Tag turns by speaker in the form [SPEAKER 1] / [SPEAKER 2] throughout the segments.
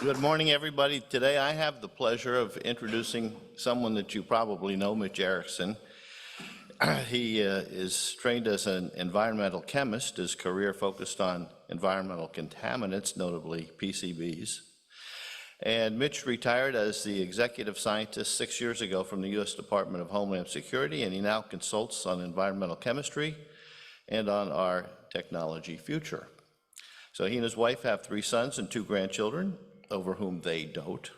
[SPEAKER 1] Good morning, everybody. Today I have the pleasure of introducing someone that you probably know, Mitch Erickson. He is trained as an environmental chemist. His career focused on environmental contaminants, notably PCBs. And Mitch retired as the executive scientist 6 years ago from the U.S. Department of Homeland Security, and he now consults on environmental chemistry and on our technology future. So he and his wife have 3 sons and 2 grandchildren, over whom they dote.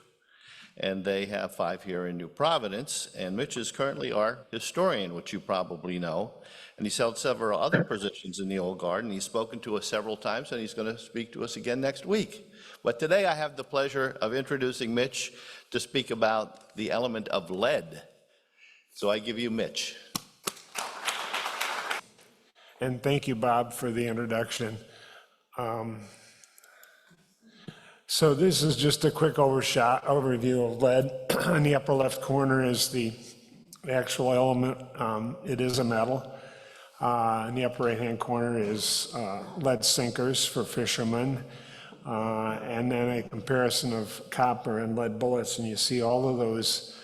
[SPEAKER 1] And they have 5 here in New Providence. And Mitch is currently our historian, which you probably know. And he's held several other positions in the old guard, and he's spoken to us several times, and he's going to speak to us again next week. But today I have the pleasure of introducing Mitch to speak about the element of lead. So I give you Mitch.
[SPEAKER 2] And thank you, Bob, for the introduction. So this is just a quick overview of lead. In the upper left corner is the actual element. It is a metal. In the upper right-hand corner is lead sinkers for fishermen. And then a comparison of copper and lead bullets. And you see all of those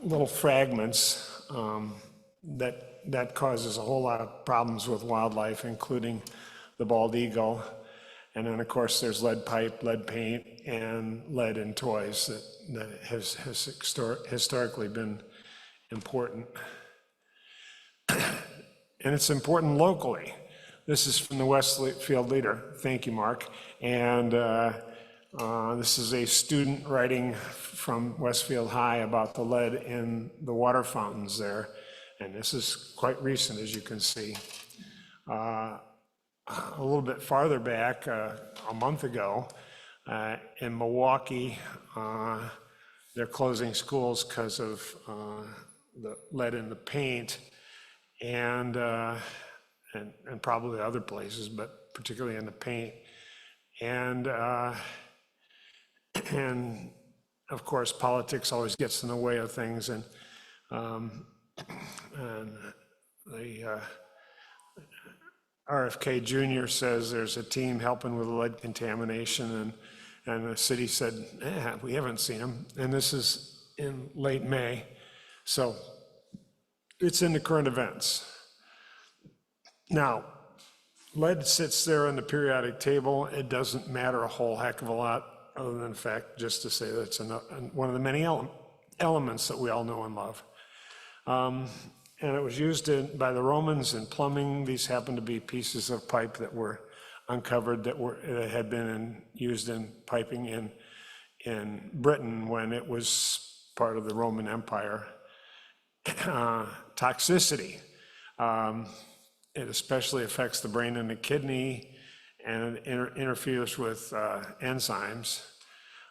[SPEAKER 2] little fragments that causes a whole lot of problems with wildlife, including the bald eagle. And then, of course, there's lead pipe, lead paint, and lead in toys that has historically been important. And it's important locally. This is from the Westfield Leader. Thank you, Mark. And this is a student writing from Westfield High about the lead in the water fountains there. And this is quite recent, as you can see. A little bit farther back, a month ago, in Milwaukee, they're closing schools because of the lead in the paint, and probably other places, but particularly in the paint. And of course, politics always gets in the way of things, and the RFK Jr. says there's a team helping with lead contamination, and the city said, we haven't seen them. And this is in late May. So it's in the current events. Now, lead sits there on the periodic table. It doesn't matter a whole heck of a lot, other than the fact just to say that it's one of the many elements that we all know and love. And it was used by the Romans in plumbing. These happened to be pieces of pipe that were uncovered that had been used in piping in Britain when it was part of the Roman Empire. Toxicity. It especially affects the brain and the kidney, and it interferes with enzymes.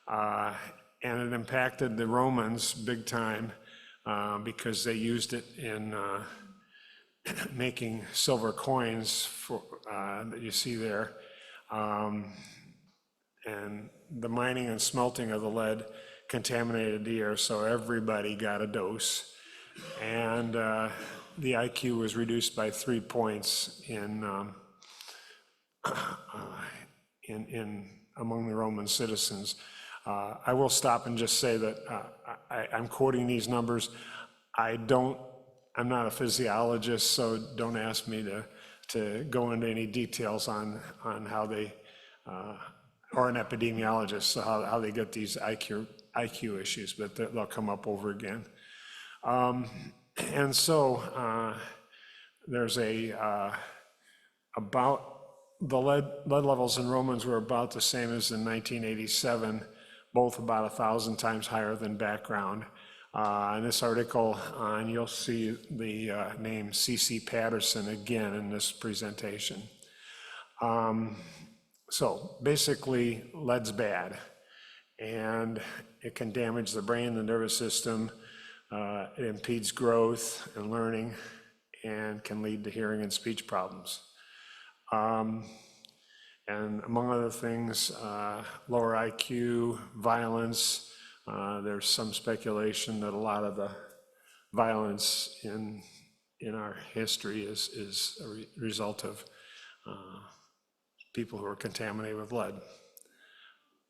[SPEAKER 2] And it impacted the Romans big time. Because they used it in making silver coins that you see there. And the mining and smelting of the lead contaminated the air, so everybody got a dose. And the IQ was reduced by 3 points among the Roman citizens. I will stop and just say that I'm quoting these numbers. I'm not a physiologist, so don't ask me to go into any details on how they, or an epidemiologist, so how they get these IQ issues, but they'll come up over again. And so there's about the lead levels in Romans were about the same as in 1987. Both about 1,000 times higher than background. In this article, and you'll see the name C.C. Patterson again in this presentation. So basically, lead's bad, and it can damage the brain, the nervous system. It impedes growth and learning, and can lead to hearing and speech problems. And among other things, lower IQ, violence. There's some speculation that a lot of the violence in our history is a result of people who are contaminated with lead.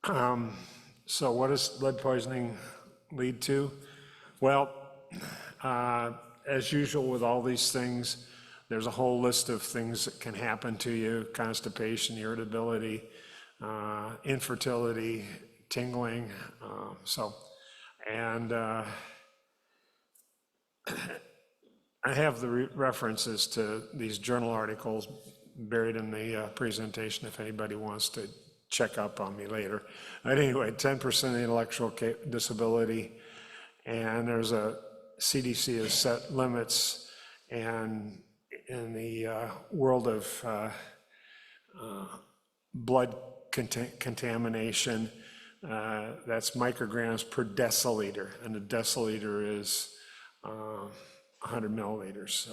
[SPEAKER 2] So what does lead poisoning lead to? Well, as usual with all these things, there's a whole list of things that can happen to you: constipation, irritability, infertility, tingling. And I have the references to these journal articles buried in the presentation if anybody wants to check up on me later. But anyway, 10% of the intellectual disability, and there's a CDC has set limits, and in the world of blood contamination, that's micrograms per deciliter, and a deciliter is 100 milliliters.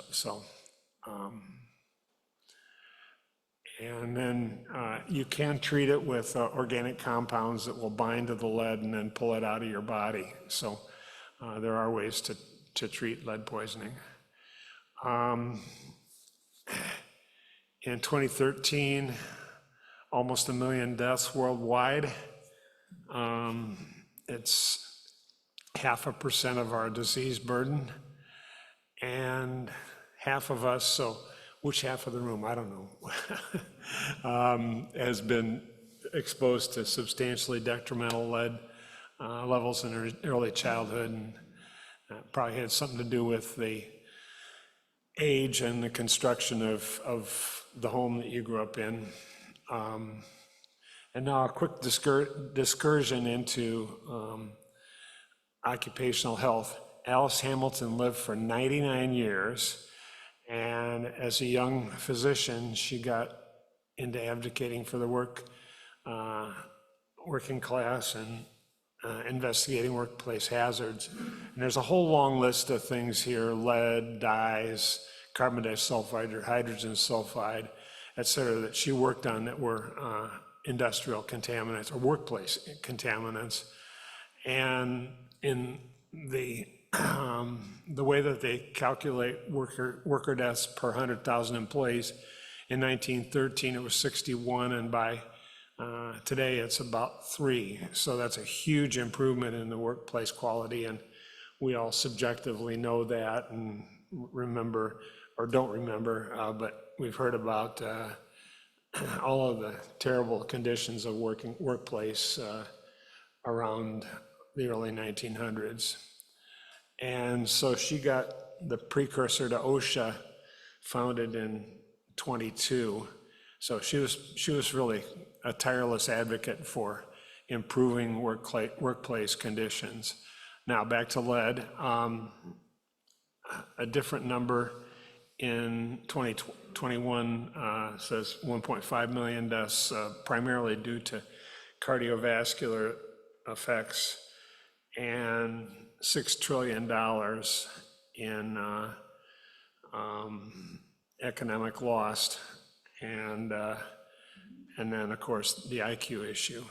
[SPEAKER 2] And then you can treat it with organic compounds that will bind to the lead and then pull it out of your body. So there are ways to treat lead poisoning. In 2013, almost 1 million deaths worldwide. It's 0.5% of our disease burden, and half of us, so which half of the room, I don't know, has been exposed to substantially detrimental lead levels in early childhood, and probably had something to do with the age and the construction of the home that you grew up in. And now a quick excursion into occupational health. Alice Hamilton lived for 99 years, and as a young physician, she got into advocating for the working class and investigating workplace hazards. And there's a whole long list of things here: lead, dyes, carbon disulfide or hydrogen sulfide, et cetera, that she worked on that were industrial contaminants or workplace contaminants. And in the way that they calculate worker deaths per 100,000 employees, in 1913 it was 61, and by today it's about 3. So that's a huge improvement in the workplace quality, and we all subjectively know that and remember, or don't remember, but we've heard about all of the terrible conditions of workplace around the early 1900s. And so she got the precursor to OSHA founded in 22. So she was really a tireless advocate for improving workplace conditions. Now back to lead. A different number in 2021 says 1.5 million deaths, primarily due to cardiovascular effects, and $6 trillion in economic loss, and then of course the IQ issue.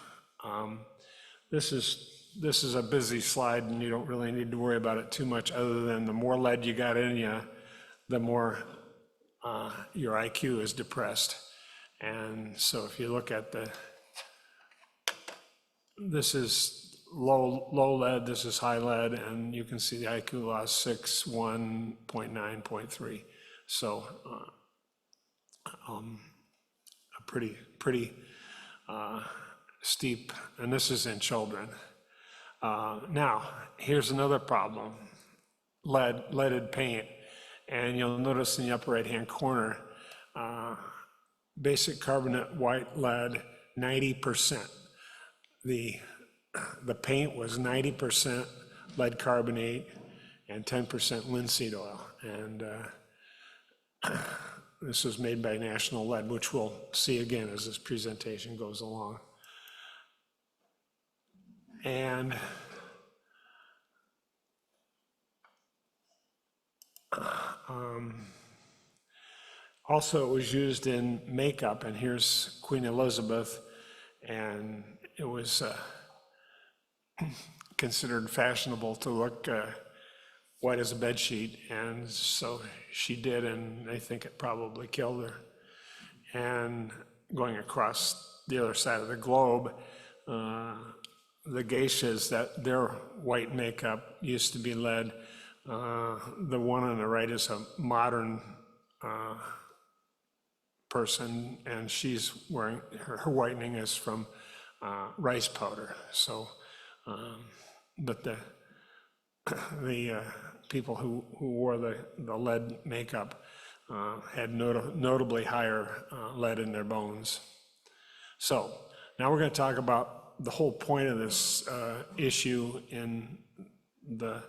[SPEAKER 2] This is a busy slide, and you don't really need to worry about it too much, other than the more lead you got in you, the more your IQ is depressed. And so if you look at this is low lead, this is high lead, and you can see the IQ loss 6, 1, 0.9, 0.3. So a pretty steep, and this is in children. Now, here's another problem: leaded paint. And you'll notice in the upper right-hand corner, basic carbonate white lead, 90%. The paint was 90% lead carbonate and 10% linseed oil. And this was made by National Lead, which we'll see again as this presentation goes along. And also, it was used in makeup, and here's Queen Elizabeth, and it was considered fashionable to look white as a bedsheet, and so she did, and I think it probably killed her. And going across the other side of the globe, the geishas, that their white makeup used to be lead. The one on the right is a modern person, and she's wearing, her whitening is from rice powder. So, but the people who wore the lead makeup had notably higher lead in their bones. So now we're going to talk about the whole point of this issue in the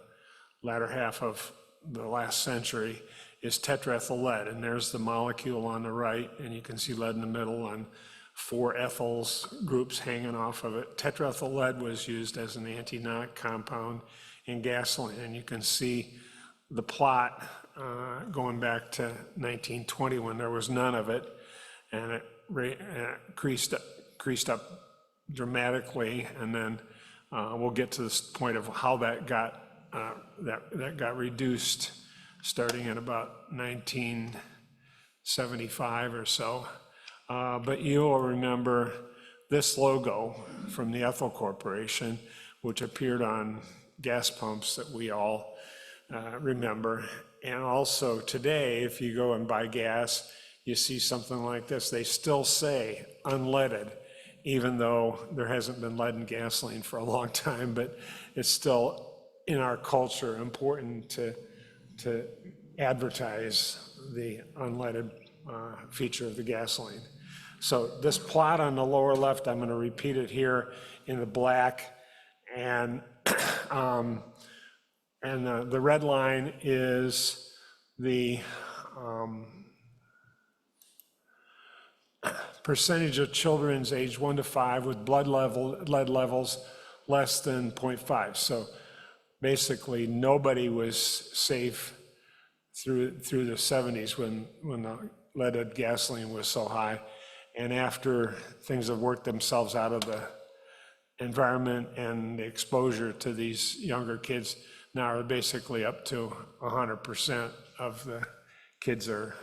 [SPEAKER 2] latter half of the last century is tetraethyl lead. And there's the molecule on the right, and you can see lead in the middle and 4 ethyls groups hanging off of it. Tetraethyl lead was used as an anti-knock compound in gasoline, and you can see the plot going back to 1920 when there was none of it, and it creased up dramatically, and then we'll get to this point of how that got reduced starting in about 1975 or so. But you'll remember this logo from the Ethyl Corporation, which appeared on gas pumps that we all remember. And also today, if you go and buy gas, you see something like this. They still say unleaded, even though there hasn't been lead in gasoline for a long time, but it's still in our culture important to advertise the unleaded feature of the gasoline. So this plot on the lower left, I'm going to repeat it here in the black, and the red line is the percentage of children aged 1 to 5 with lead levels less than 0.5. So basically, nobody was safe through the 70s when the leaded gasoline was so high. And after things have worked themselves out of the environment and the exposure to these younger kids, now are basically up to 100% of the kids are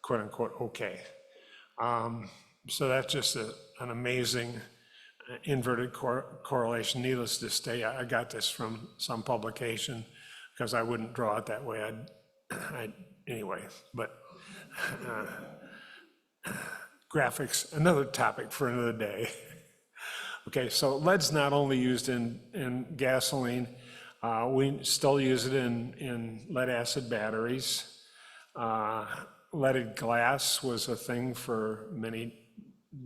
[SPEAKER 2] quote unquote okay. So that's just an amazing inverted correlation. Needless to say, I got this from some publication because I wouldn't draw it that way. Anyway, but graphics, another topic for another day. Okay, so lead's not only used in gasoline, we still use it in lead acid batteries. Leaded glass was a thing for many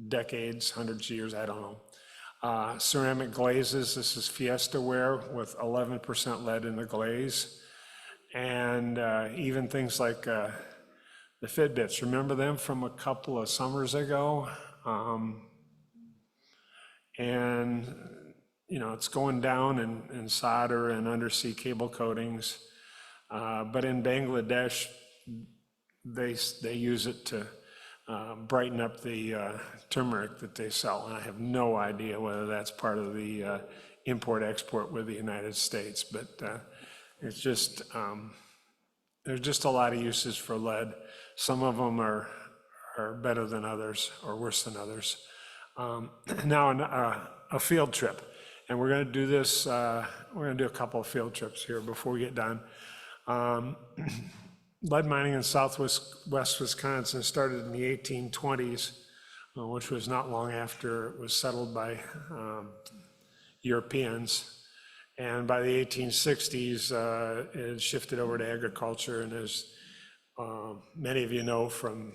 [SPEAKER 2] decades, hundreds of years, I don't know. Ceramic glazes, this is Fiesta ware with 11% lead in the glaze. And even things like the Fitbits, remember them from a couple of summers ago? And you know, it's going down in solder and undersea cable coatings. But in Bangladesh, they use it to brighten up the turmeric that they sell. And I have no idea whether that's part of the import-export with the United States, but it's just, there's just a lot of uses for lead. Some of them are better than others or worse than others. Now a field trip, and we're going to do this, we're going to do a couple of field trips here before we get done. Lead mining in southwest Wisconsin started in the 1820s, which was not long after it was settled by Europeans. And by the 1860s, it shifted over to agriculture. And as many of you know from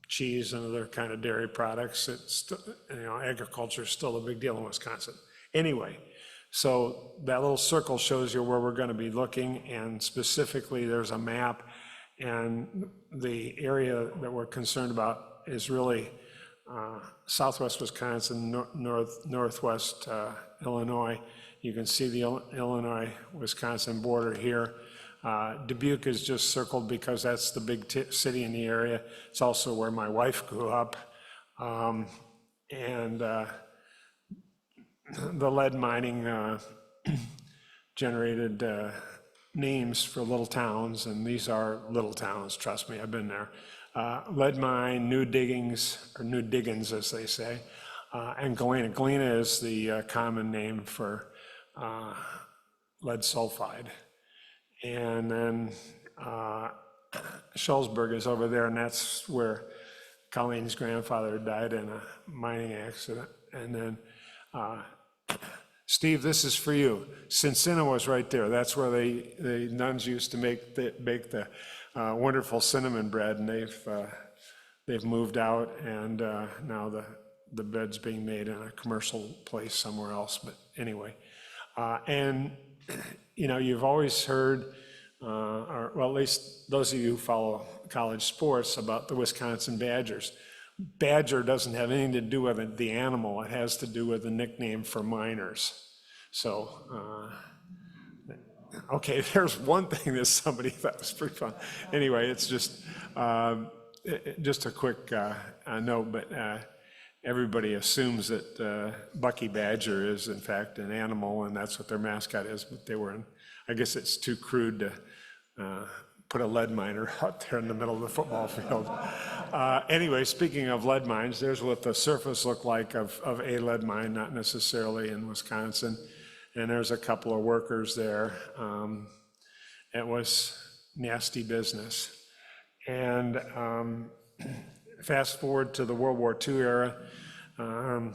[SPEAKER 2] cheese and other kind of dairy products, it's, agriculture is still a big deal in Wisconsin. Anyway, so that little circle shows you where we're going to be looking, and specifically there's a map, and the area that we're concerned about is really southwest Wisconsin, northwest Illinois. You can see the Illinois-Wisconsin border here. Dubuque is just circled because that's the big city in the area. It's also where my wife grew up. And the lead mining generated names for little towns, and these are little towns, trust me, I've been there. Lead mine, new diggings, or new diggins as they say, and galena. Galena is the common name for lead sulfide. And then Schulzberg is over there, and that's where Colleen's grandfather died in a mining accident. And then, Steve, this is for you. Cincinnati was right there. That's where the nuns used to bake the wonderful cinnamon bread, and they've moved out, and now the bread's being made in a commercial place somewhere else. But anyway, and you've always heard, or well, at least those of you who follow college sports, about the Wisconsin Badgers. Badger doesn't have anything to do with the animal. It has to do with the nickname for miners. So, okay, there's one thing that somebody thought was pretty fun. Anyway, it's just a quick note, but everybody assumes that Bucky Badger is in fact an animal, and that's what their mascot is, but they were I guess it's too crude to put a lead miner out there in the middle of the football field. Anyway, speaking of lead mines, there's what the surface looked like of a lead mine, not necessarily in Wisconsin. And there's a couple of workers there. It was nasty business. And fast forward to the World War II era, the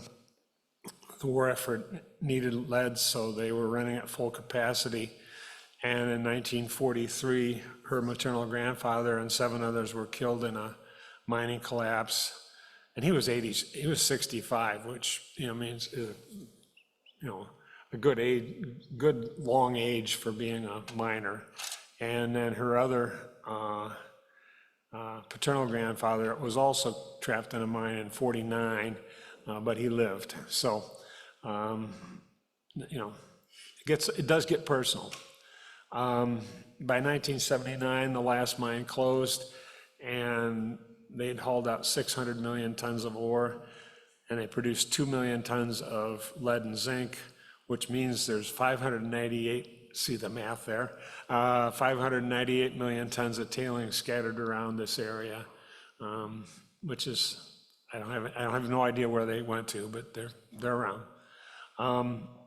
[SPEAKER 2] war effort needed lead, so they were running at full capacity. And in 1943, her maternal grandfather and 7 others were killed in a mining collapse. And he was 65, which means a good age, good long age for being a miner. And then her other paternal grandfather was also trapped in a mine in 49, but he lived. So it does get personal. By 1979, the last mine closed, and they'd hauled out 600 million tons of ore, and they produced 2 million tons of lead and zinc, which means there's 598, see the math there, 598 million tons of tailings scattered around this area, which is, I have no idea where they went to, but they're around.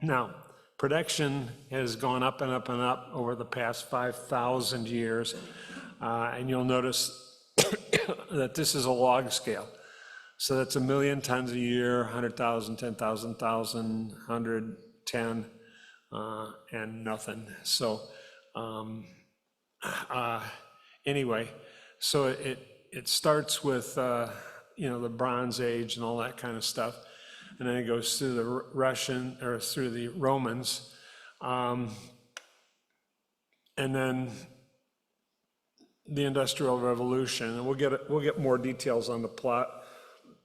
[SPEAKER 2] Now, production has gone up and up and up over the past 5,000 years, and you'll notice that this is a log scale. So that's 1 million tons a year, 100,000, 10,000, 1,000, 100, 10, and nothing. So anyway, so it starts with the Bronze Age and all that kind of stuff, and then it goes through the through the Romans, and then the Industrial Revolution, and we'll get more details on the plot,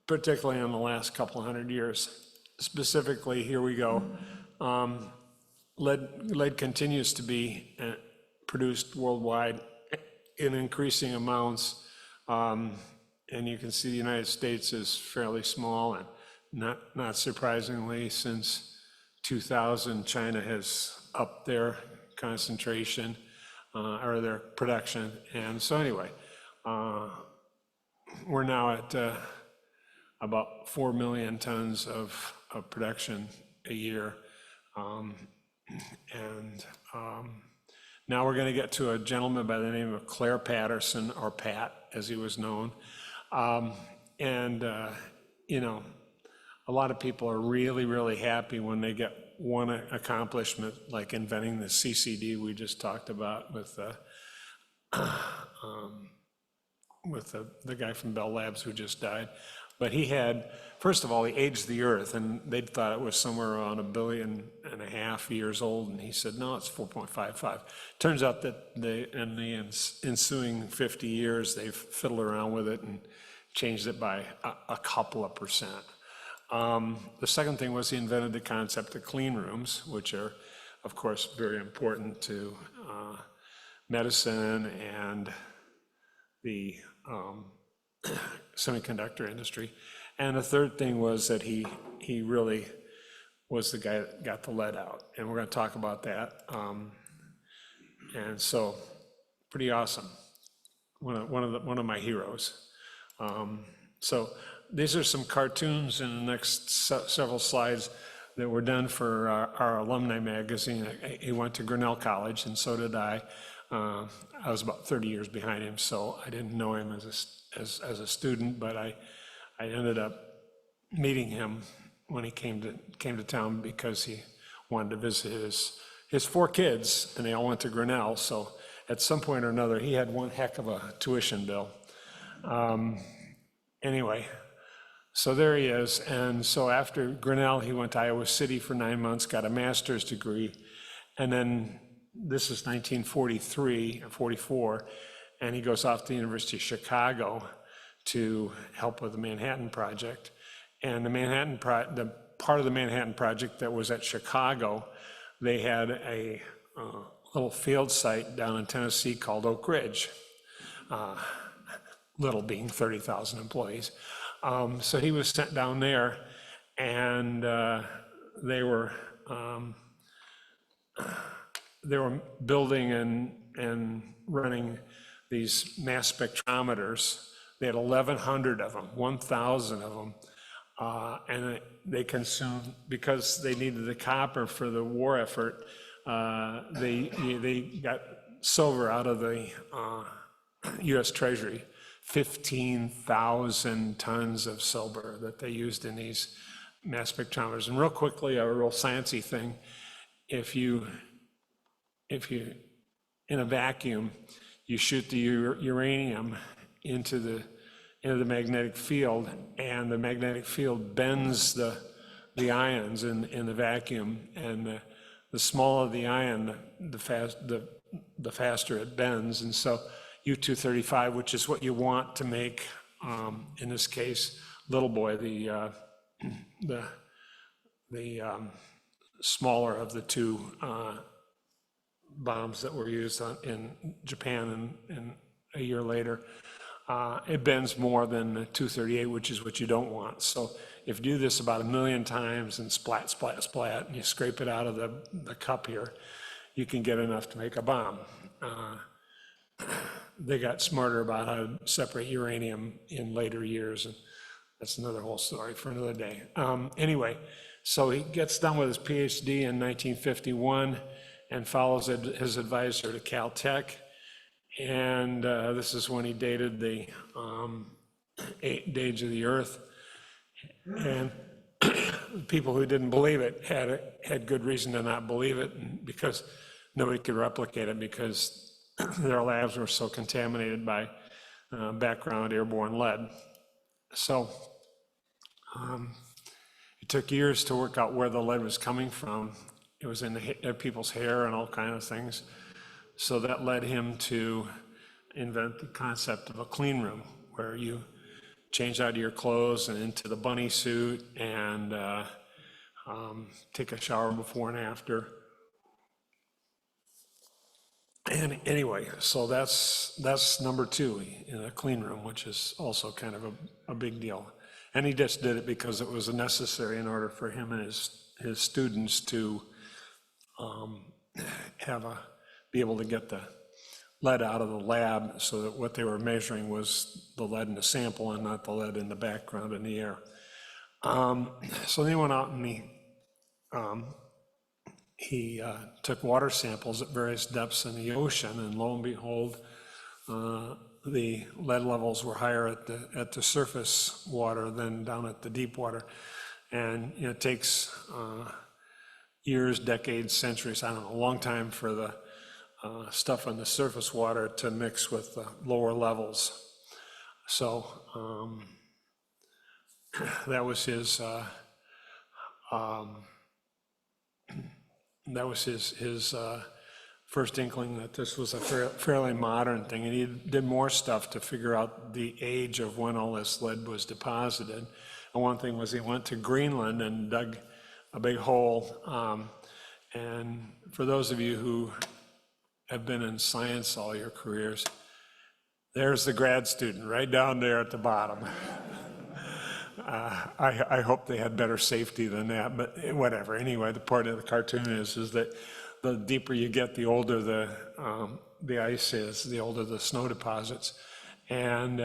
[SPEAKER 2] particularly in the last couple of hundred years. Specifically, here we go. Lead continues to be produced worldwide in increasing amounts, and you can see the United States is fairly small, and not surprisingly, since 2000, China has upped their concentration or their production. And so anyway, we're now at about 4 million tons of production a year. Now we're going to get to a gentleman by the name of Claire Patterson, or Pat, as he was known. A lot of people are really, really happy when they get one accomplishment, like inventing the CCD we just talked about with the guy from Bell Labs who just died. But he had, first of all, he aged the Earth, and they thought it was somewhere around 1.5 billion years old, and he said, no, it's 4.55. Turns out that in the ensuing 50 years, they've fiddled around with it and changed it by a couple of percent. The second thing was he invented the concept of clean rooms, which are, of course, very important to medicine and the semiconductor industry. And the third thing was that he really was the guy that got the lead out, and we're going to talk about that. And so, pretty awesome. One of my heroes. So these are some cartoons in the next several slides that were done for our alumni magazine. He went to Grinnell College, and so did I. I was about 30 years behind him, so I didn't know him as a student, but I ended up meeting him when he came to town because he wanted to visit his 4 kids, and they all went to Grinnell. So at some point or another, he had one heck of a tuition bill. Anyway, so there he is. And so after Grinnell, he went to Iowa City for 9 months, got a master's degree. And then this is 1943 or 44, and he goes off to the University of Chicago to help with the Manhattan Project. And the part of the Manhattan Project that was at Chicago, they had a little field site down in Tennessee called Oak Ridge, little being 30,000 employees. So he was sent down there, and they were building and running these mass spectrometers. They had 1,100 of them, 1,000 of them, and they consumed, because they needed the copper for the war effort, they got silver out of the US Treasury, 15,000 tons of silver that they used in these mass spectrometers. And real quickly, a real sciencey thing, if you in a vacuum, you shoot the uranium into the magnetic field, and the magnetic field bends the ions in the vacuum, and the smaller the ion, the faster it bends. And so U-235, which is what you want to make, in this case, Little Boy, the smaller of the 2 bombs that were used in Japan and a year later, it bends more than the 238, which is what you don't want. So if you do this about 1 million times and splat, splat, splat, and you scrape it out of the cup here, you can get enough to make a bomb. They got smarter about how to separate uranium in later years, and that's another whole story for another day. Anyway, so he gets done with his PhD in 1951 and follows his advisor to Caltech. And this is when he dated the age of the Earth. And people who didn't believe it had good reason to not believe it, because nobody could replicate it, because their labs were so contaminated by background airborne lead. So it took years to work out where the lead was coming from. It was in people's hair and all kinds of things. So that led him to invent the concept of a clean room, where you change out of your clothes and into the bunny suit and take a shower before and after. And anyway, so that's number 2 in a clean room, which is also kind of a big deal. And he just did it because it was necessary in order for him and his students to be able to get the lead out of the lab, so that what they were measuring was the lead in the sample and not the lead in the background in the air. So they went out and he took water samples at various depths in the ocean, and lo and behold, the lead levels were higher at the surface water than down at the deep water. And it takes years, decades, centuries, I don't know, a long time for the stuff on the surface water to mix with the lower levels. So that was his first inkling that this was a fairly modern thing, and he did more stuff to figure out the age of when all this lead was deposited. And one thing was he went to Greenland and dug a big hole. And for those of you who have been in science all your careers, there's the grad student right down there at the bottom. I hope they had better safety than that, but whatever. Anyway, the part of the cartoon is that the deeper you get, the older the ice is, the older the snow deposits. And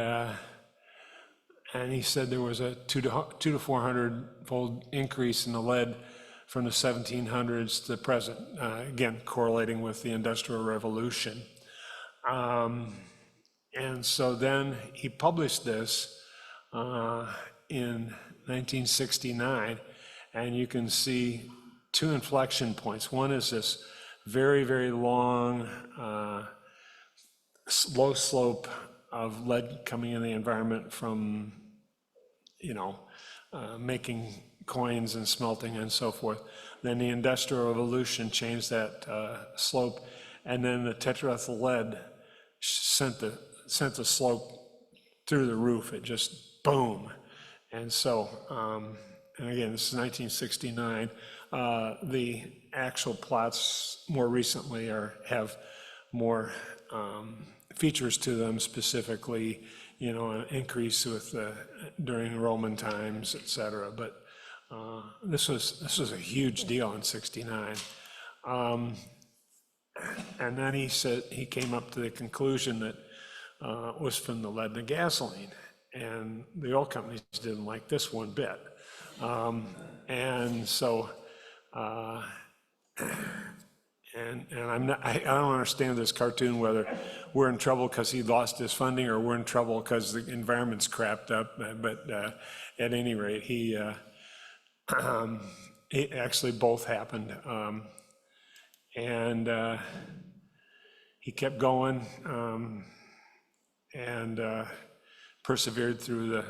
[SPEAKER 2] And he said there was a 2 to 400-fold increase in the lead from the 1700s to the present, again, correlating with the Industrial Revolution. And so then he published this in 1969, and you can see two inflection points. One is this very, very long, low slope of lead coming in the environment from, making coins and smelting and so forth. Then the Industrial Revolution changed that slope, and then the tetraethyl lead sent the slope through the roof. It just boom. And so, and again, this is 1969. The actual plots more recently have more features to them, specifically, an increase with during Roman times, et cetera. But this was a huge deal in '69. And then he said he came up to the conclusion that was from the lead in the gasoline, and the oil companies didn't like this one bit. And so, and I don't understand this cartoon, whether we're in trouble because he lost his funding or we're in trouble because the environment's crapped up. But at any rate, it actually both happened. And he kept going and persevered through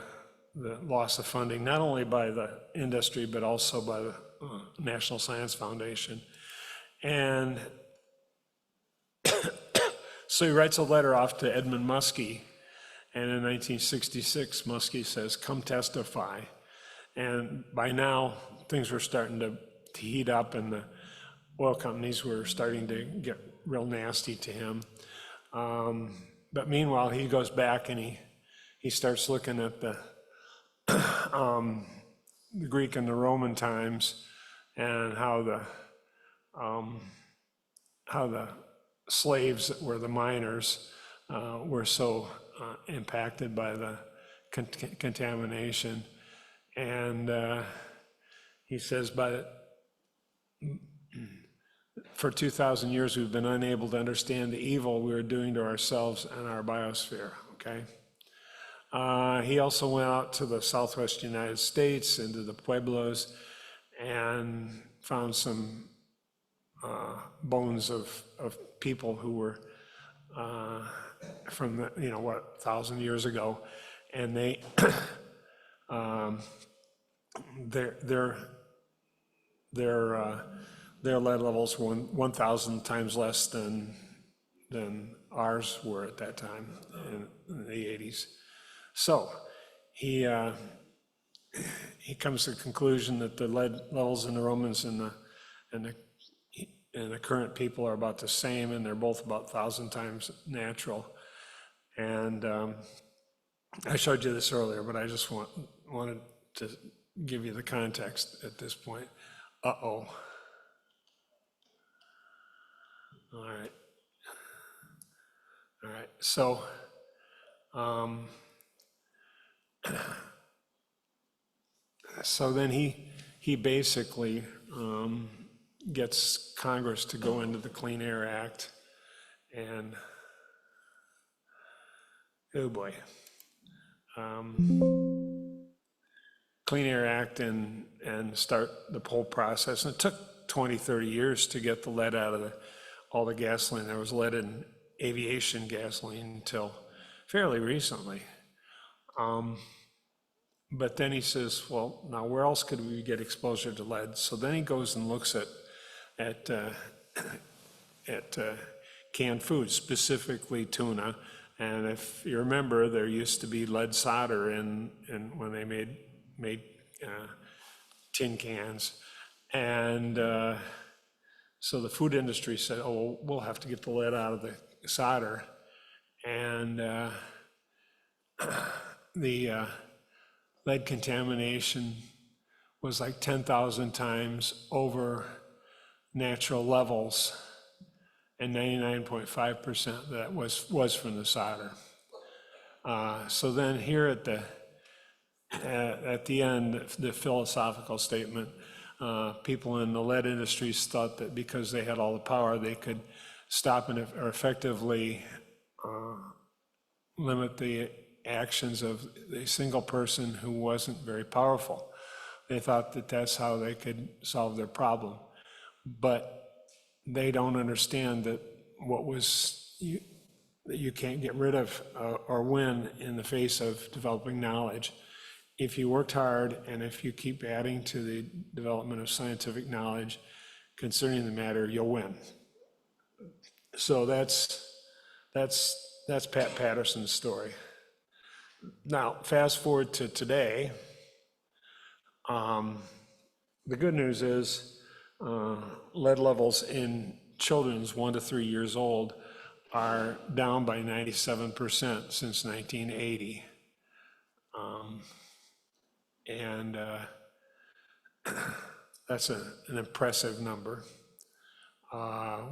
[SPEAKER 2] the loss of funding, not only by the industry, but also by the National Science Foundation. And so he writes a letter off to Edmund Muskie, and in 1966, Muskie says, "Come testify." And by now, things were starting to heat up, and the oil companies were starting to get real nasty to him. But meanwhile, he goes back and he starts looking at the Greek and the Roman times, and how the slaves that were the miners were so impacted by the contamination. And he says, for 2,000 years, we've been unable to understand the evil we are doing to ourselves and our biosphere, okay? He also went out to the Southwest United States, into the Pueblos, and found some bones of people who were from the, 1,000 years ago, and they, their lead levels were 1,000 times less than ours were at that time in the 80s. So he comes to the conclusion that the lead levels in the Romans and the current people are about the same, and they're both about 1,000 times natural. And I showed you this earlier, but I just wanted to give you the context at this point. Uh-oh. All right. So, so then he basically gets Congress to go into the Clean Air Act, and oh boy, Clean Air Act and start the whole process. And it took 20, 30 years to get the lead out of all the gasoline. There was lead in aviation gasoline until fairly recently. But then he says, well, now where else could we get exposure to lead? So then he goes and looks at canned foods, specifically tuna. And if you remember, there used to be lead solder in when they made tin cans. And so the food industry said, oh, we'll have to get the lead out of the solder. And the lead contamination was like 10,000 times over natural levels, and 99.5% that was from the solder. So then here at the at the end, the philosophical statement, people in the lead industries thought that because they had all the power, they could stop or effectively limit the actions of a single person who wasn't very powerful. They thought that that's how they could solve their problem. But they don't understand that that you can't get rid of or win in the face of developing knowledge. If you worked hard and if you keep adding to the development of scientific knowledge concerning the matter, you'll win. So that's Pat Patterson's story. Now, fast forward to today. The good news is lead levels in children's 1 to 3 years old are down by 97% since 1980. And that's an impressive number.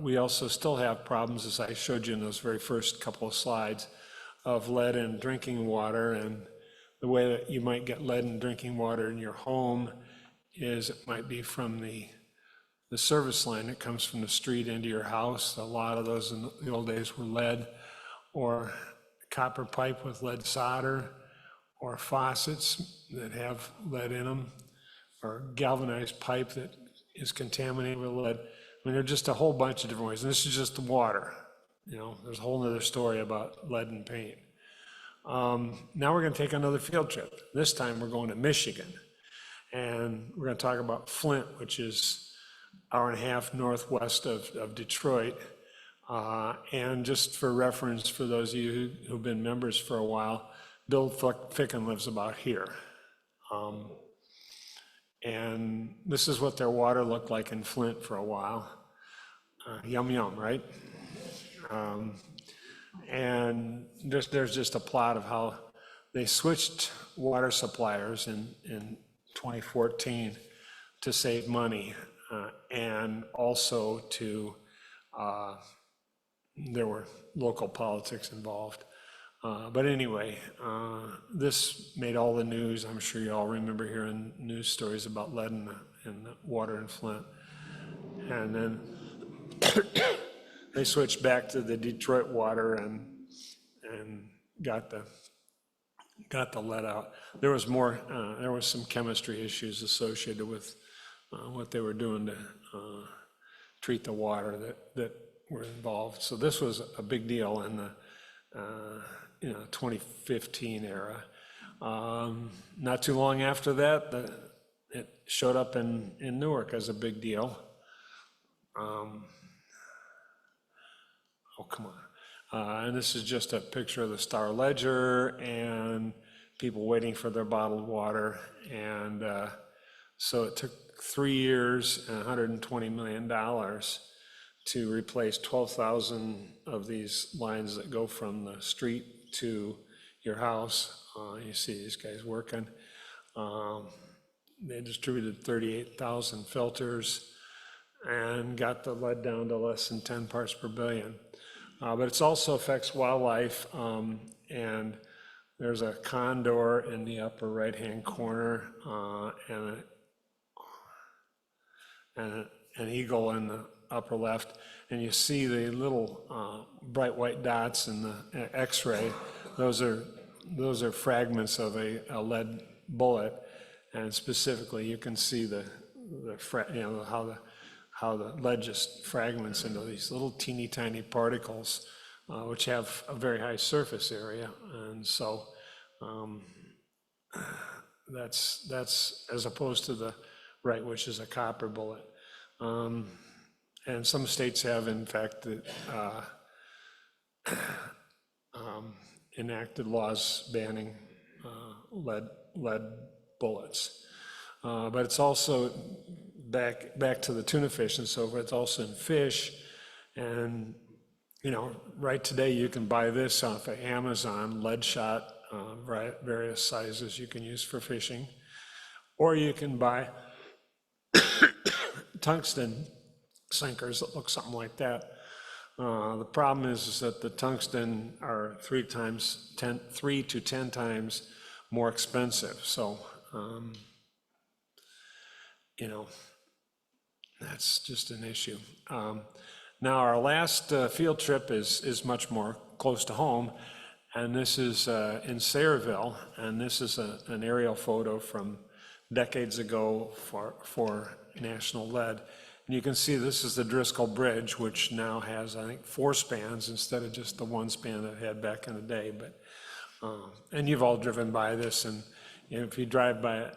[SPEAKER 2] We also still have problems, as I showed you in those very first couple of slides, of lead in drinking water. And the way that you might get lead in drinking water in your home is it might be from the service line that comes from the street into your house. A lot of those in the old days were lead, or copper pipe with lead solder, or faucets that have lead in them, or galvanized pipe that is contaminated with lead. I mean, there are just a whole bunch of different ways. And this is just the water. You know, there's a whole other story about lead and paint. Now we're going to take another field trip. This time we're going to Michigan. And we're going to talk about Flint, which is an hour and a half northwest of Detroit. And just for reference, for those of you who've been members for a while, Bill Ficken lives about here. And this is what their water looked like in Flint for a while. Yum, yum, right? And there's just a plot of how they switched water suppliers in 2014 to save money, and also there were local politics involved. But anyway, this made all the news. I'm sure you all remember hearing news stories about lead in the water in Flint. And then they switched back to the Detroit water and got the lead out. There was some chemistry issues associated with what they were doing to treat the water that were involved. So this was a big deal in the 2015 era. Not too long after that, it showed up in Newark as a big deal. Oh, come on. And this is just a picture of the Star Ledger and people waiting for their bottled water. And so it took 3 years and $120 million to replace 12,000 of these lines that go from the street to your house. You see these guys working. They distributed 38,000 filters and got the lead down to less than 10 parts per billion. But it also affects wildlife, and there's a condor in the upper right-hand corner, and an eagle in the upper left, and you see the little bright white dots in the X-ray. Those are fragments of a lead bullet, and specifically you can see how the lead just fragments into these little teeny tiny particles, which have a very high surface area, and so that's as opposed to the right, which is a copper bullet. And some states have, in fact, enacted laws banning lead bullets. But it's also back to the tuna fish and so forth. It's also in fish, and right today you can buy this off of Amazon, lead shot, various sizes you can use for fishing, or you can buy tungsten sinkers that look something like that. The problem is that the tungsten are 3 to 10 times more expensive. So, that's just an issue. Now, our last field trip is much more close to home, and this is in Sayreville, and this is an aerial photo from decades ago for National Lead. And you can see this is the Driscoll Bridge, which now has, I think, 4 spans instead of just the 1 span that it had back in the day. But and you've all driven by this, and if you drive by it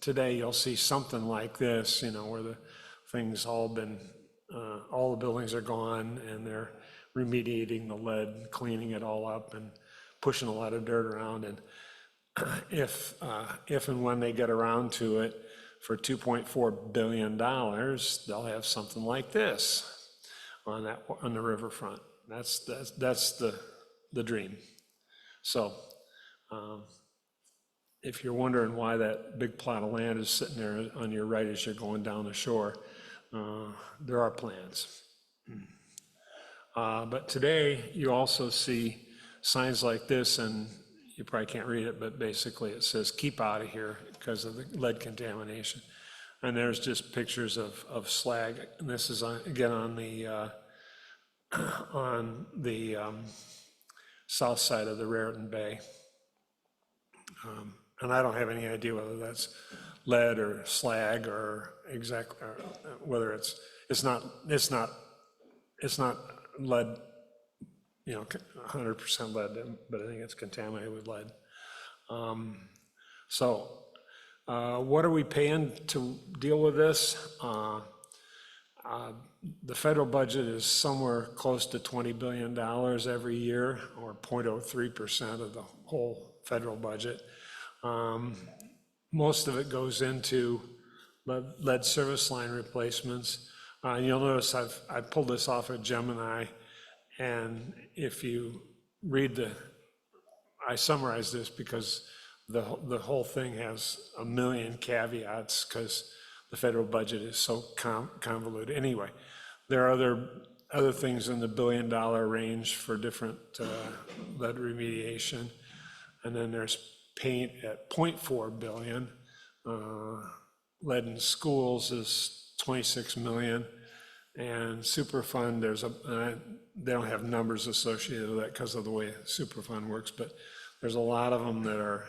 [SPEAKER 2] today, you'll see something like this, where the things all the buildings are gone, and they're remediating the lead, cleaning it all up, and pushing a lot of dirt around. And if and when they get around to it, for $2.4 billion, they'll have something like this on the riverfront. That's the dream. So if you're wondering why that big plot of land is sitting there on your right as you're going down the shore, there are plans. But today you also see signs like this, and you probably can't read it, but basically it says, "Keep out of here," because of the lead contamination. And there's just pictures of slag. And this is again on the south side of the Raritan Bay. And I don't have any idea whether that's lead or slag or whether it's not lead, 100% lead, but I think it's contaminated with lead. So what are we paying to deal with this? The federal budget is somewhere close to $20 billion every year, or 0.03% of the whole federal budget. Most of it goes into lead service line replacements. You'll notice I pulled this off of Gemini, and if you read I summarized this because the whole thing has a million caveats because the federal budget is so convoluted. Anyway, there are other things in the $1 billion range for different lead remediation, and then there's paint at $0.4 billion. Lead in schools is $26 million, and Superfund, they don't have numbers associated with that because of the way Superfund works, but there's a lot of them that are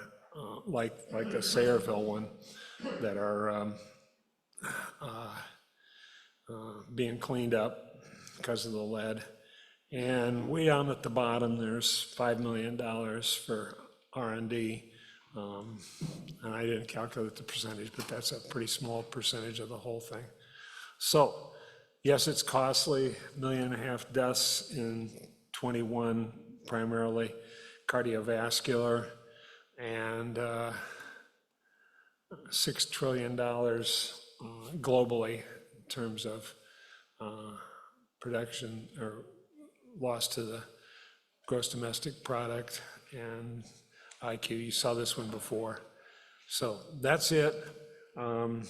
[SPEAKER 2] like the Sayreville one that are being cleaned up because of the lead. And way down at the bottom, there's $5 million for R&D. And I didn't calculate the percentage, but that's a pretty small percentage of the whole thing. So yes, it's costly, 1.5 million deaths in 21, primarily cardiovascular, and $6 trillion globally in terms of production or loss to the gross domestic product and IQ. You saw this one before. So that's it. And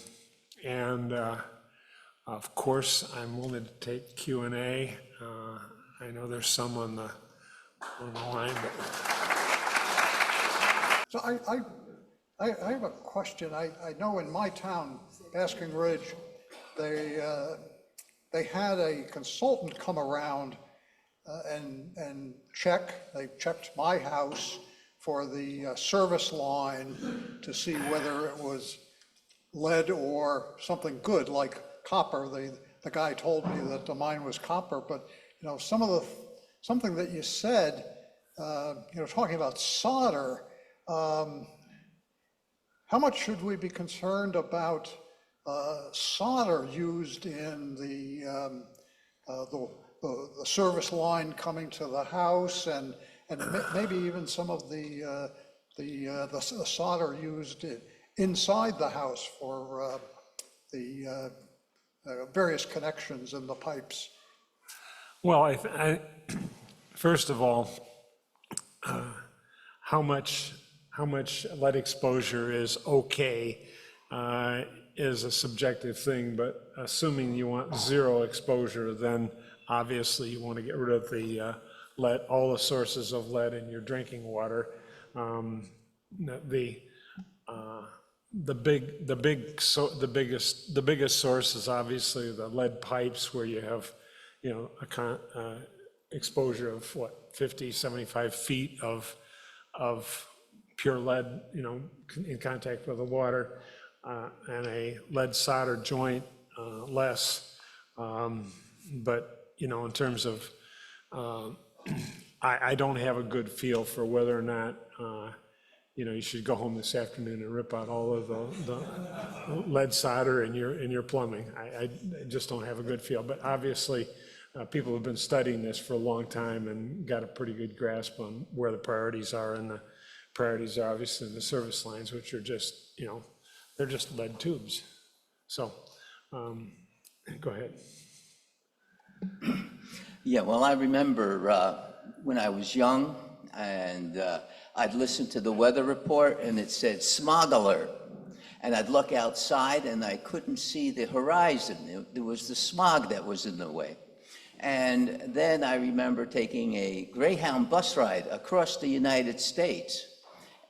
[SPEAKER 2] of course, I'm willing to take Q&A. I know there's some on the line.
[SPEAKER 3] So I have a question. I know in my town, Basking Ridge, they had a consultant come around and check. They checked my house for the service line to see whether it was lead or something good like copper. The guy told me that the mine was copper, but something that you said, talking about solder. How much should we be concerned about solder used in the service line coming to the house, and maybe even some of the solder used inside the house for the various connections in the pipes?
[SPEAKER 2] Well, first of all, how much lead exposure is okay is a subjective thing, but assuming you want zero exposure, then obviously you want to get rid of the lead, all the sources of lead in your drinking water. the biggest source is obviously the lead pipes, where you have, exposure of what, 50, 75 feet of pure lead, in contact with the water, and a lead solder joint, less. But, in terms of, I don't have a good feel for whether or not, you should go home this afternoon and rip out all of the lead solder in your plumbing. I just don't have a good feel. But obviously, people have been studying this for a long time and got a pretty good grasp on where the priorities are. And the priorities are obviously the service lines, which are just, they're just lead tubes. So, go ahead.
[SPEAKER 4] Yeah, well, I remember when I was young, and I'd listen to the weather report, and it said smog alert. And I'd look outside, and I couldn't see the horizon. There was the smog that was in the way. And then I remember taking a Greyhound bus ride across the United States.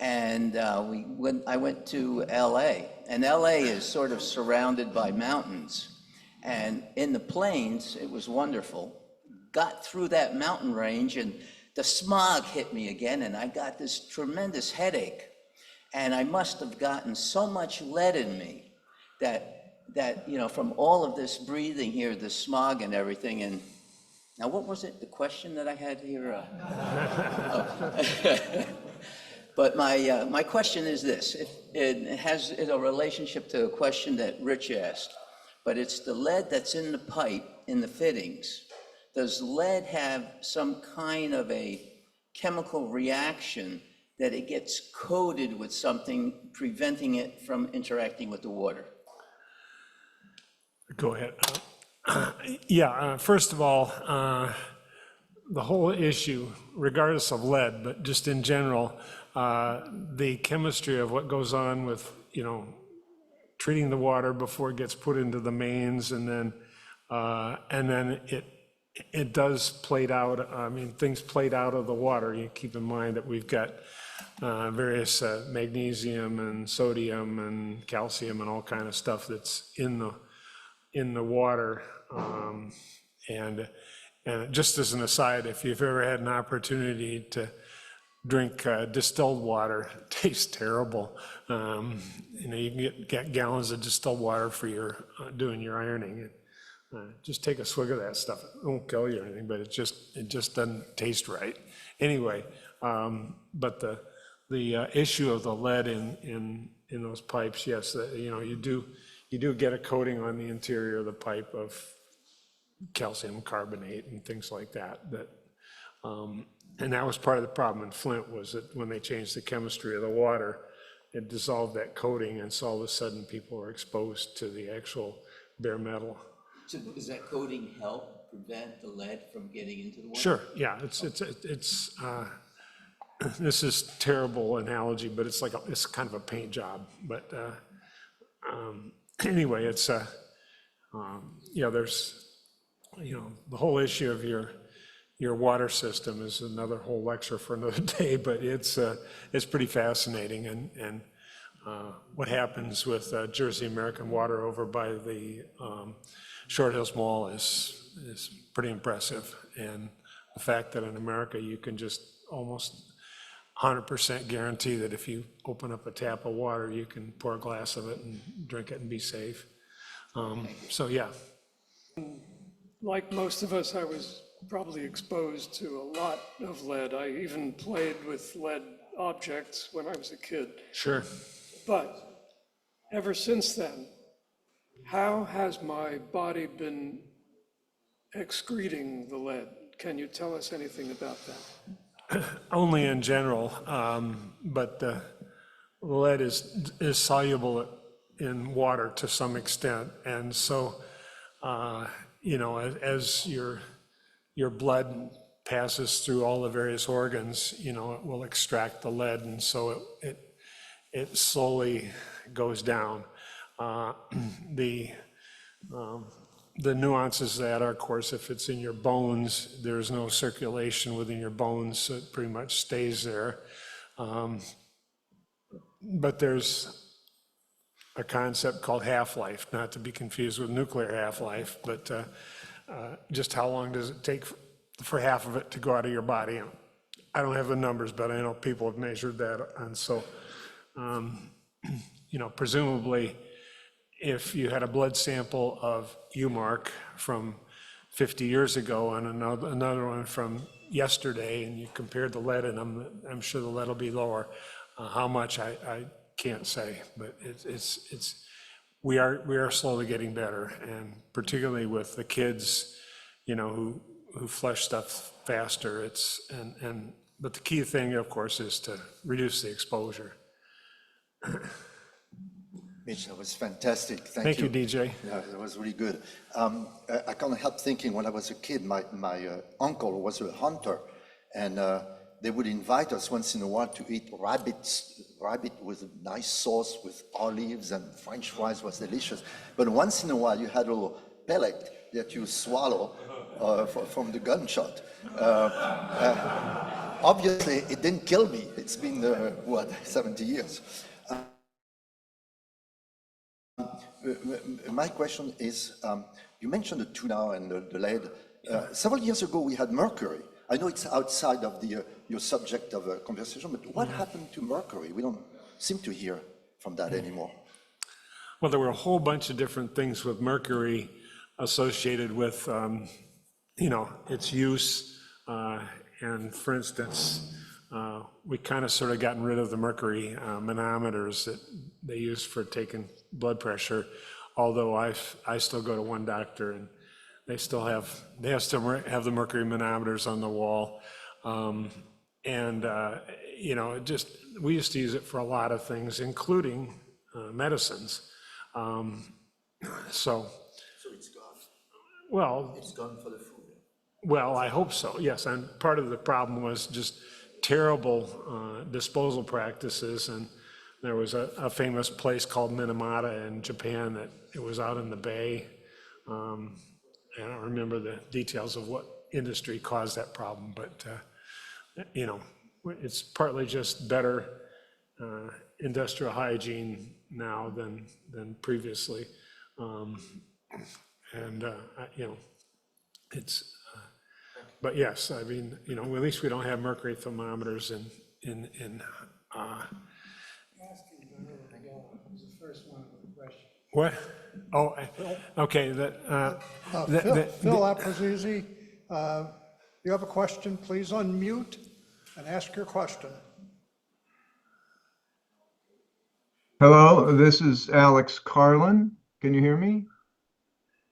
[SPEAKER 4] And I went to LA, and LA is sort of surrounded by mountains. And in the plains, it was wonderful. Got through that mountain range, and the smog hit me again, and I got this tremendous headache. And I must have gotten so much lead in me that from all of this breathing here, the smog and everything. And now, what was it, the question that I had here? But my question is this. It has a relationship to a question that Rich asked, but it's the lead that's in the pipe, in the fittings. Does lead have some kind of a chemical reaction that it gets coated with something, preventing it from interacting with the water?
[SPEAKER 2] Go ahead. First of all, the whole issue, regardless of lead, but just in general, the chemistry of what goes on with, treating the water before it gets put into the mains, and then it does plate out. Things plate out of the water. You keep in mind that we've got various magnesium and sodium and calcium and all kind of stuff that's in the water. And just as an aside, if you've ever had an opportunity to drink distilled water, it tastes terrible. You can get gallons of distilled water for your doing your ironing. Just take a swig of that stuff. It won't kill you or anything, but it just doesn't taste right. Anyway, but the issue of the lead in those pipes, yes, you do get a coating on the interior of the pipe of calcium carbonate and things like that. And that was part of the problem in Flint, was that when they changed the chemistry of the water, it dissolved that coating, and so all of a sudden people were exposed to the actual bare metal.
[SPEAKER 4] So does that coating help prevent the lead from getting into the water?
[SPEAKER 2] Sure, yeah, it's this is terrible analogy, but it's kind of a paint job. But anyway, it's there's the whole issue of your water system is another whole lecture for another day, but it's pretty fascinating. And what happens with Jersey American Water over by the Short Hills Mall is pretty impressive. And the fact that in America you can just almost 100% guarantee that if you open up a tap of water, you can pour a glass of it and drink it and be safe. So yeah.
[SPEAKER 5] Like most of us, I was probably exposed to a lot of lead. I even played with lead objects when I was a kid.
[SPEAKER 2] Sure.
[SPEAKER 5] But ever since then, how has my body been excreting the lead? Can you tell us anything about that?
[SPEAKER 2] Only in general, but the lead is soluble in water to some extent. And so, as your blood passes through all the various organs, it will extract the lead, and so it slowly goes down. The nuances of that are, of course, if it's in your bones, there's no circulation within your bones, so it pretty much stays there. But there's a concept called half-life, not to be confused with nuclear half-life, but just how long does it take for half of it to go out of your body? I don't have the numbers, but I know people have measured that. And so, presumably, if you had a blood sample of you, Mark, from 50 years ago and another one from yesterday, and you compared the lead in them, I'm sure the lead will be lower. How much, I can't say, but we are slowly getting better, and particularly with the kids, who flush stuff faster. But the key thing, of course, is to reduce the exposure.
[SPEAKER 6] Mitch, that was fantastic.
[SPEAKER 2] Thank you, DJ.
[SPEAKER 6] Yeah, that was really good. I can't help thinking when I was a kid, my uncle was a hunter, and they would invite us once in a while to eat rabbit with a nice sauce with olives, and French fries was delicious. But once in a while, you had a little pellet that you swallow from the gunshot. Obviously, it didn't kill me. It's been, 70 years. My question is, you mentioned the tuna and the lead. Several years ago, we had mercury. I know it's outside of your subject of conversation, but what happened to mercury? We don't seem to hear from that anymore.
[SPEAKER 2] Well, there were a whole bunch of different things with mercury associated with, its use. And for instance, we kind of sort of gotten rid of the mercury manometers that they use for taking blood pressure. Although I still go to one doctor, and they still have the mercury manometers on the wall. We used to use it for a lot of things, including medicines. So
[SPEAKER 6] it's gone.
[SPEAKER 2] well,
[SPEAKER 6] It's gone for the food.
[SPEAKER 2] well, I hope so, yes. And part of the problem was just terrible disposal practices. And there was a famous place called Minamata in Japan that it was out in the bay. I don't remember the details of what industry caused that problem, but it's partly just better industrial hygiene now than previously. But yes, I mean, at least we don't have mercury thermometers in what? Oh, okay,
[SPEAKER 3] Phil Aprazizi, you have a question, please unmute and ask your question.
[SPEAKER 7] Hello, this is Alex Carlin. Can you hear me?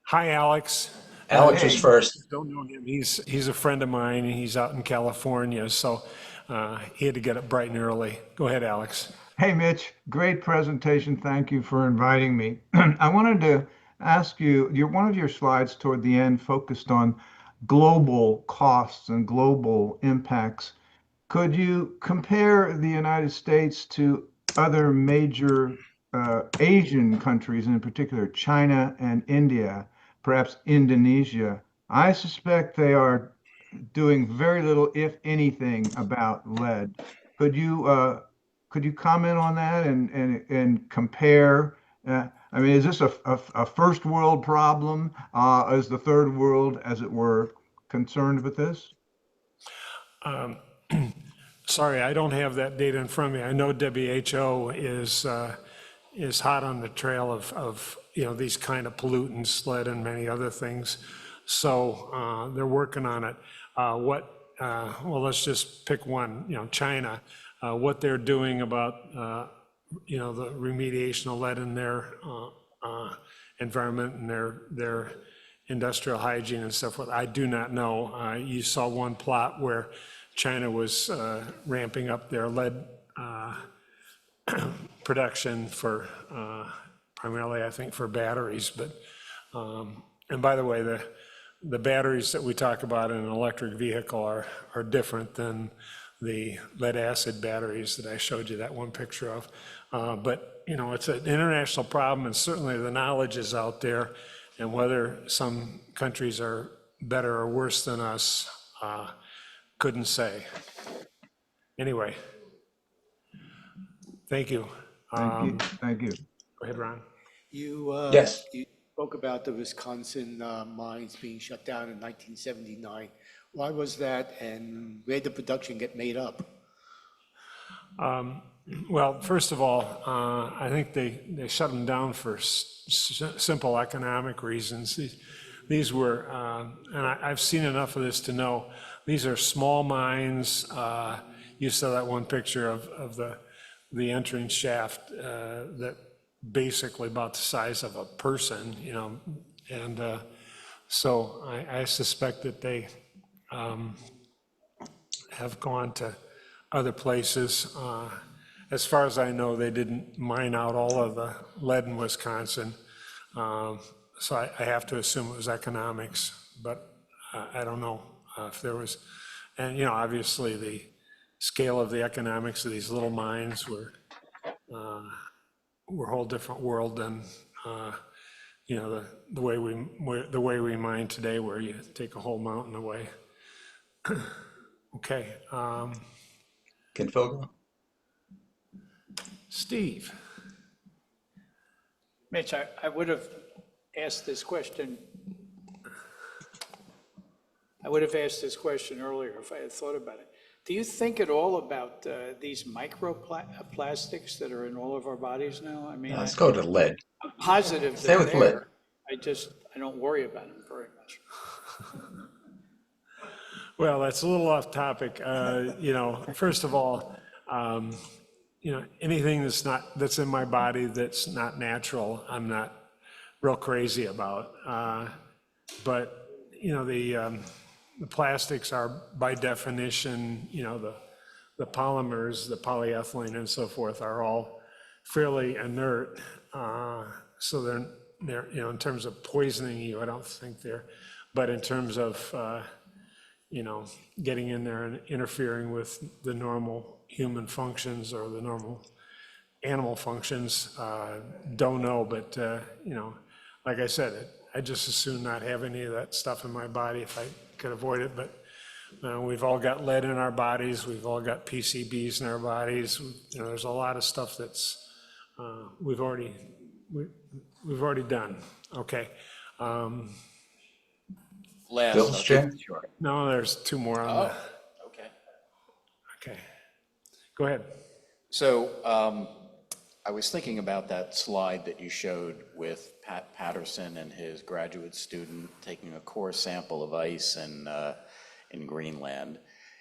[SPEAKER 2] Hi, Alex.
[SPEAKER 8] Alex is first.
[SPEAKER 2] Don't know him. He's a friend of mine, and he's out in California, so he had to get up bright and early. Go ahead, Alex.
[SPEAKER 7] Hey, Mitch, great presentation. Thank you for inviting me. I wanted to ask you, one of your slides toward the end focused on global costs and global impacts. Could you compare the United States to other major Asian countries, in particular China and India, perhaps Indonesia? I suspect they are doing very little, if anything, about lead. Could you comment on that and compare? I mean, is this a first world problem? Is the third world, as it were, concerned with this?
[SPEAKER 2] Sorry, I don't have that data in front of me. I know WHO is hot on the trail of these kind of pollutants, lead and many other things. So they're working on it. Well, let's just pick one. China. What they're doing about the remediation of lead in their environment and their industrial hygiene and stuff. I do not know. You saw one plot where China was ramping up their lead production for primarily, I think, for batteries. But and by the way, the batteries that we talk about in an electric vehicle are different than the lead acid batteries that I showed you that one picture of. But it's an international problem, and certainly the knowledge is out there. And whether some countries are better or worse than us, couldn't say. Anyway, Thank you.
[SPEAKER 7] Thank you. Thank you.
[SPEAKER 2] Go ahead, Ron.
[SPEAKER 8] Yes.
[SPEAKER 9] You spoke about the Wisconsin mines being shut down in 1979. Why was that, and where did the production get made up?
[SPEAKER 2] Well, first of all, I think they shut them down for simple economic reasons. These were, and I've seen enough of this to know, these are small mines. You saw that one picture of the entrance shaft that basically about the size of a person, you know, and so I suspect that they have gone to other places. As far as I know, they didn't mine out all of the lead in Wisconsin. So I have to assume it was economics, but I don't know if there was, and you know, obviously the scale of the economics of these little mines were a whole different world than you know, the way we mine today, where you take a whole mountain away. Okay.
[SPEAKER 8] Can Phil go?
[SPEAKER 2] Steve.
[SPEAKER 10] Mitch, I would have asked this question. I would have asked this question earlier if I had thought about it. Do you think at all about these microplastics that are in all of our bodies now? I mean,
[SPEAKER 8] Let's go to lead.
[SPEAKER 10] I'm positive
[SPEAKER 8] Stay
[SPEAKER 10] they're
[SPEAKER 8] with lead.
[SPEAKER 10] there. I don't worry about them very much.
[SPEAKER 2] Well, that's a little off topic. You know, first of all, you know, anything that's in my body that's not natural, I'm not real crazy about. But you know, the plastics are by definition, you know, the polymers, the polyethylene and so forth are all fairly inert. So they're, you know, in terms of poisoning you, I don't think they're, but in terms of, you know, getting in there and interfering with the normal human functions or the normal animal functions, don't know, but, you know, like I said, I just as soon not have any of that stuff in my body if I could avoid it, but we've all got lead in our bodies, we've all got PCBs in our bodies, you know, there's a lot of stuff that's, we've already done, okay.
[SPEAKER 8] Phil's chair?
[SPEAKER 2] No, there's two more on the,
[SPEAKER 11] Okay.
[SPEAKER 2] okay. Go ahead.
[SPEAKER 11] So I was thinking about that slide that you showed with Pat Patterson and his graduate student taking a core sample of ice in Greenland.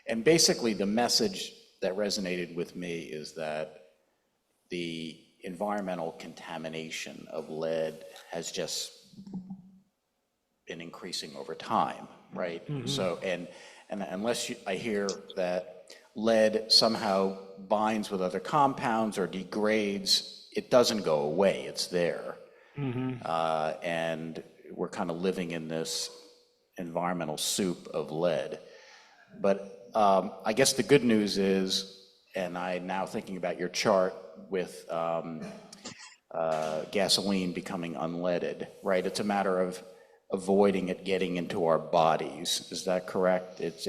[SPEAKER 11] And basically the message that resonated with me is that the environmental contamination of lead has just been increasing over time, right? Mm-hmm. So, and unless I hear that lead somehow binds with other compounds or degrades, it doesn't go away, it's there. Mm-hmm. And we're kind of living in this environmental soup of lead. But I guess the good news is, and I'm now thinking about your chart with gasoline becoming unleaded, right? It's a matter of avoiding it getting into our bodies. Is that correct? If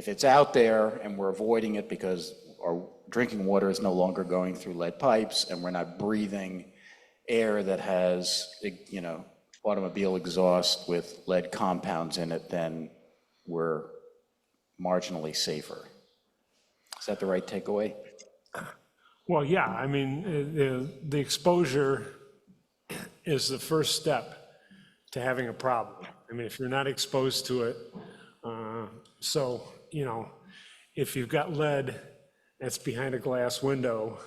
[SPEAKER 11] it's out there and we're avoiding it because our drinking water is no longer going through lead pipes and we're not breathing air that has, you know, automobile exhaust with lead compounds in it, then we're marginally safer. Is that the right takeaway?
[SPEAKER 2] Well, yeah, I mean, the exposure is the first step to having a problem. I mean, if you're not exposed to it, so, you know, if you've got lead that's behind a glass window,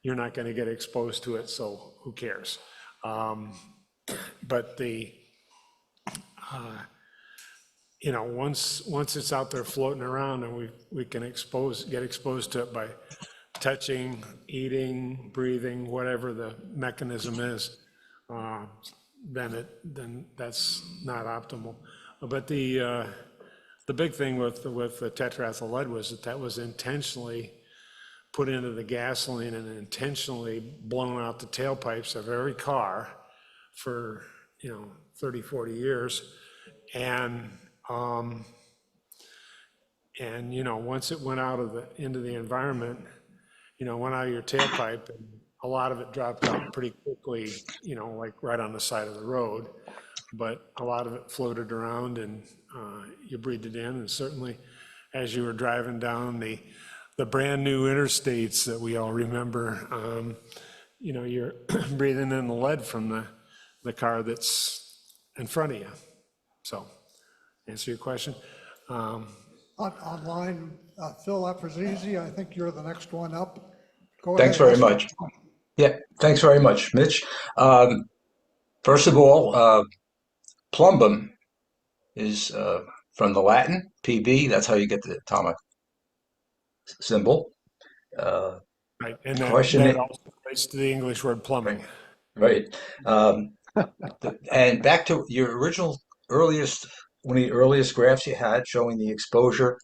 [SPEAKER 2] you're not going to get exposed to it, so who cares? But you know, once it's out there floating around and we can get exposed to it by touching, eating, breathing, whatever the mechanism is, then that's not optimal. But the big thing with the tetraethyl lead was that was intentionally put into the gasoline and intentionally blown out the tailpipes of every car for, you know, 30, 40 years. And you know, once it went out into the environment, went out of your tailpipe, and a lot of it dropped out pretty quickly, like right on the side of the road. But a lot of it floated around, and you breathed it in. And certainly, as you were driving down the brand-new interstates that we all remember, you're breathing in the lead from the car that's in front of you. So, answer your question.
[SPEAKER 3] Online, Phil Ephrazizi, I think you're the next one up. Go
[SPEAKER 8] Thanks
[SPEAKER 3] ahead.
[SPEAKER 8] very much. Yeah, thanks very much, Mitch. First of all, plumbum is from the Latin, PB, that's how you get the atomic symbol.
[SPEAKER 2] Right, and
[SPEAKER 8] Question
[SPEAKER 2] that
[SPEAKER 8] it-
[SPEAKER 2] also relates to the English word plumbing.
[SPEAKER 8] Right. And back to your one of the earliest graphs you had showing the exposure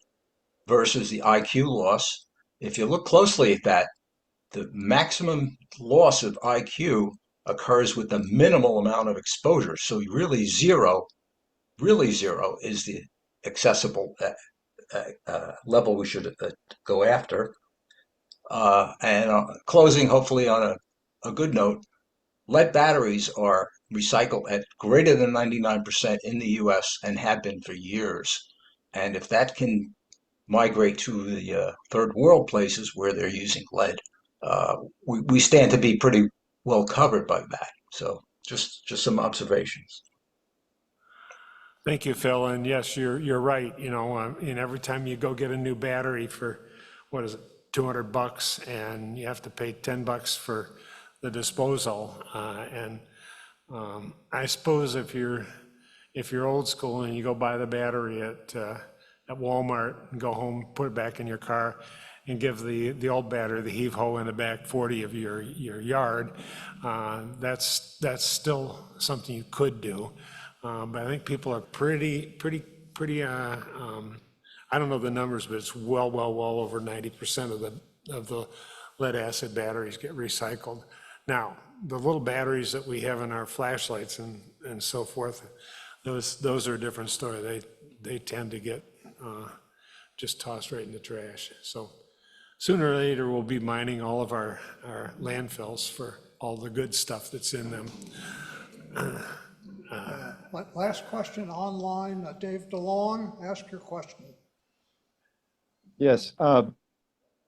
[SPEAKER 8] versus the IQ loss. If you look closely at that, the maximum loss of IQ occurs with the minimal amount of exposure. So really zero is the accessible level we should go after. And closing, hopefully on a good note, lead batteries are recycled at greater than 99% in the US and have been for years. And if that can migrate to the third world places where they're using lead, we stand to be pretty well covered by that. So just some observations.
[SPEAKER 2] Thank you, Phil. And yes, you're right. And every time you go get a new battery for, what is it, $200, and you have to pay $10 for the disposal. And I suppose if you're old school and you go buy the battery at Walmart and go home, put it back in your car, and give the old battery the heave ho in the back 40 of your yard, that's still something you could do. But I think people are pretty. I don't know the numbers, but it's well over 90% of the lead acid batteries get recycled. Now, the little batteries that we have in our flashlights and so forth, those are a different story. They tend to get just tossed right in the trash. So sooner or later, we'll be mining all of our landfills for all the good stuff that's in them.
[SPEAKER 3] Last question online, Dave DeLong, ask your question.
[SPEAKER 12] Yes.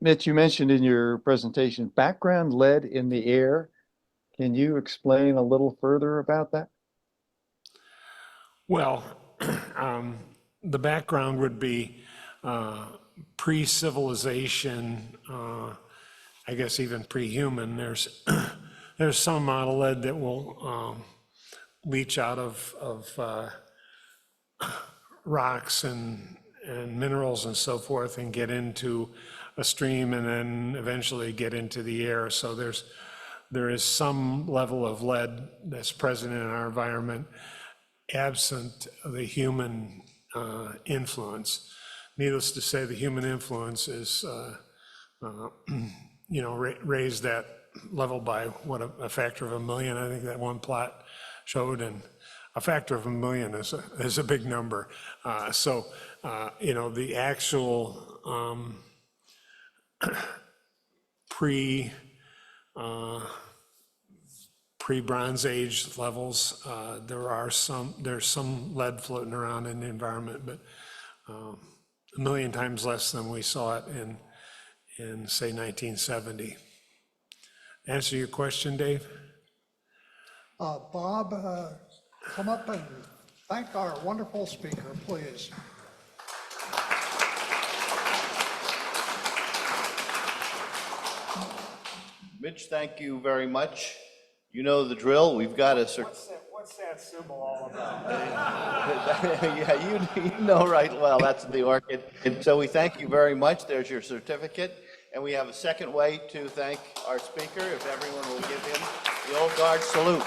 [SPEAKER 12] Mitch, you mentioned in your presentation background lead in the air. Can you explain a little further about that?
[SPEAKER 2] Well, the background would be pre-civilization, I guess even pre-human. There's some amount of lead that will leach out of rocks and minerals and so forth and get into a stream and then eventually get into the air. So there is some level of lead that's present in our environment absent the human influence. Needless to say, the human influence is, raised that level by a factor of 1 million. I think that one plot showed, and a factor of 1 million is a big number. So the actual pre-Bronze Age levels, there's some lead floating around in the environment, but 1 million times less than we saw it in say 1970. Answer your question, Dave?
[SPEAKER 3] Bob, come up and thank our wonderful speaker, please.
[SPEAKER 1] Mitch, thank you very much. You know the drill. We've got a
[SPEAKER 2] What's that symbol all about?
[SPEAKER 1] Yeah, you know right well. That's the orchid. And so we thank you very much. There's your certificate. And we have a second way to thank our speaker, if everyone will give him the old guard salute.